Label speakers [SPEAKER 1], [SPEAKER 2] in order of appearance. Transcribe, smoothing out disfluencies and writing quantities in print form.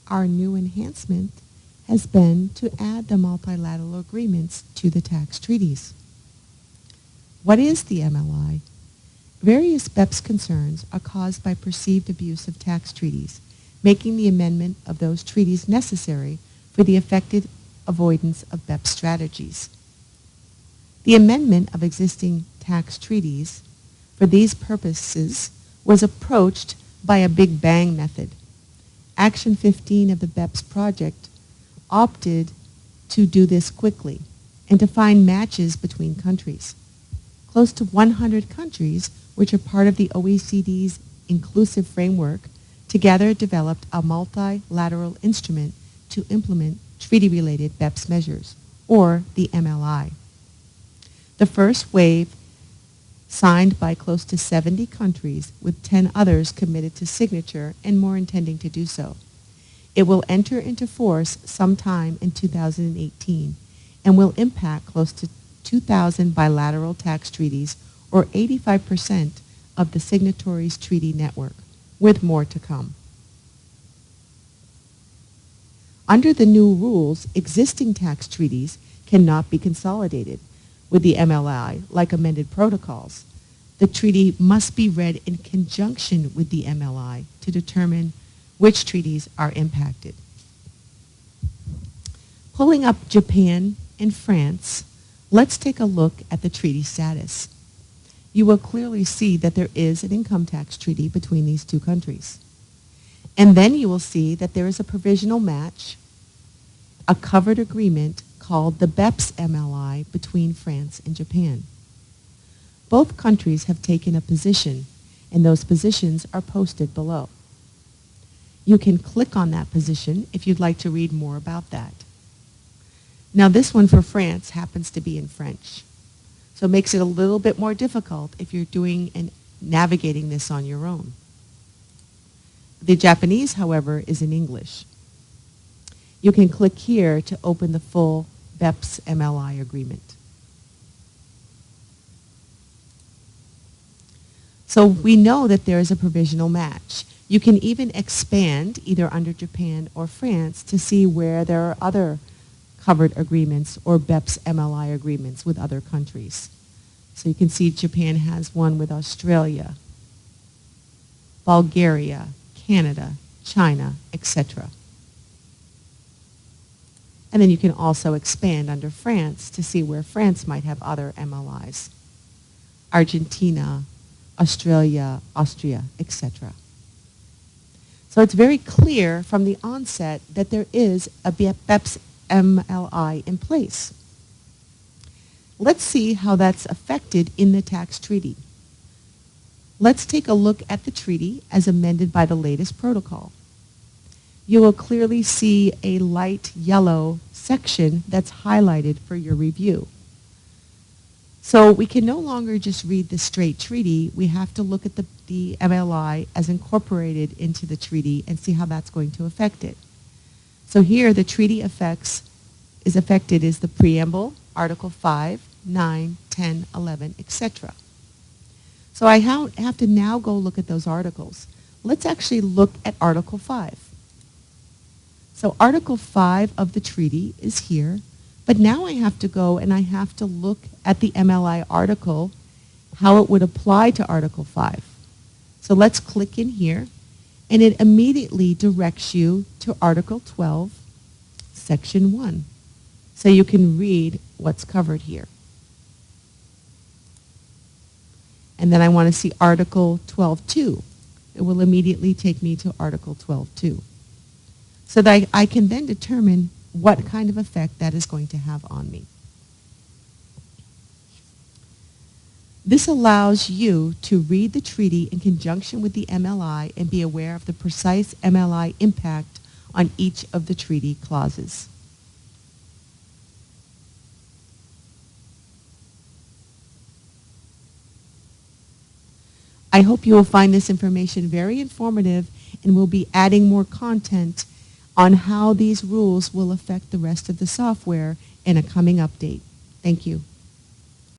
[SPEAKER 1] our new enhancement has been to add the multilateral agreements to the tax treaties. What is the MLI? Various BEPS concerns are caused by perceived abuse of tax treaties, making the amendment of those treaties necessary for the effective avoidance of BEPS strategies. The amendment of existing tax treaties for these purposes was approached by a Big Bang method. Action 15 of the BEPS project opted to do this quickly and to find matches between countries. Close to 100 countries, which are part of the OECD's inclusive framework, together developed a multi-lateral instrument to implement treaty-related BEPS measures, or the MLI. The first wave, signed by close to 70 countries, with 10 others committed to signature and more intending to do so. It will enter into force sometime in 2018 and will impact close to 2,000 bilateral tax treaties, or 85% of the signatories' treaty network, with more to come. Under the new rules, existing tax treaties cannot be consolidated with the MLI like amended protocols. The treaty must be read in conjunction with the MLI to determine which treaties are impacted. Pulling up Japan and France, let's take a look at the treaty status. You will clearly see that there is an income tax treaty between these two countries. And then you will see that there is a provisional match, a covered agreement called the BEPS MLI between France and Japan. Both countries have taken a position, and those positions are posted below. You can click on that position if you'd like to read more about that. Now this one for France happens to be in French, so it makes it a little bit more difficult if you're doing and navigating this on your own. The Japanese, however, is in English. You can click here to open the full BEPS MLI agreement. So we know that there is a provisional match. You can even expand either under Japan or France to see where there are other covered agreements or BEPS MLI agreements with other countries. So you can see Japan has one with Australia, Bulgaria, Canada, China, etc. And then you can also expand under France to see where France might have other MLIs. Argentina, Australia, Austria, etc. So it's very clear from the onset that there is a BEPS MLI in place. Let's see how that's affected in the tax treaty. Let's take a look at the treaty as amended by the latest protocol. You will clearly see a light yellow section that's highlighted for your review. So we can no longer just read the straight treaty. We have to look at the MLI as incorporated into the treaty and see how that's going to affect it. So here the treaty is affected is the preamble, Article 5, 9, 10, 11, etc. So I have to now go look at those articles. Let's actually look at Article 5. So Article 5 of the treaty is here, but now I have to go and I have to look at the MLI article, how it would apply to Article 5. So let's click in here, and it immediately directs you to Article 12, Section 1. So you can read what's covered here. And then I want to see Article 12.2. It will immediately take me to Article 12.2. So that I can then determine what kind of effect that is going to have on me. This allows you to read the treaty in conjunction with the MLI and be aware of the precise MLI impact on each of the treaty clauses. I hope you will find this information very informative, and we'll be adding more content on how these rules will affect the rest of the software in a coming update. Thank you.